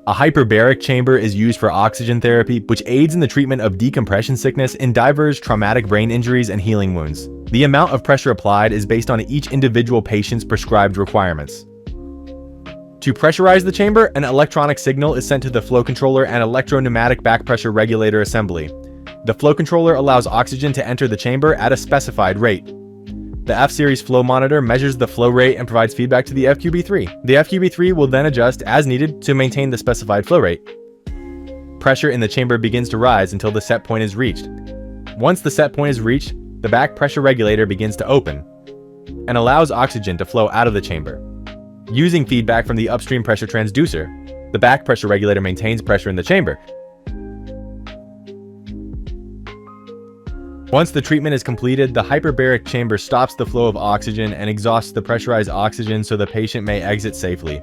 A hyperbaric chamber is used for oxygen therapy, which aids in the treatment of decompression sickness in divers, traumatic brain injuries, and healing wounds. The amount of pressure applied is based on each individual patient's prescribed requirements. To pressurize the chamber, an electronic signal is sent to the flow controller and electro-pneumatic back pressure regulator assembly. The flow controller allows oxygen to enter the chamber at a specified rate. The F-Series flow monitor measures the flow rate and provides feedback to the FQB3. The FQB3 will then adjust as needed to maintain the specified flow rate. Pressure in the chamber begins to rise until the set point is reached. Once the set point is reached, the back pressure regulator begins to open and allows oxygen to flow out of the chamber. Using feedback from the upstream pressure transducer, the back pressure regulator maintains pressure in the chamber. Once the treatment is completed, the hyperbaric chamber stops the flow of oxygen and exhausts the pressurized oxygen so the patient may exit safely.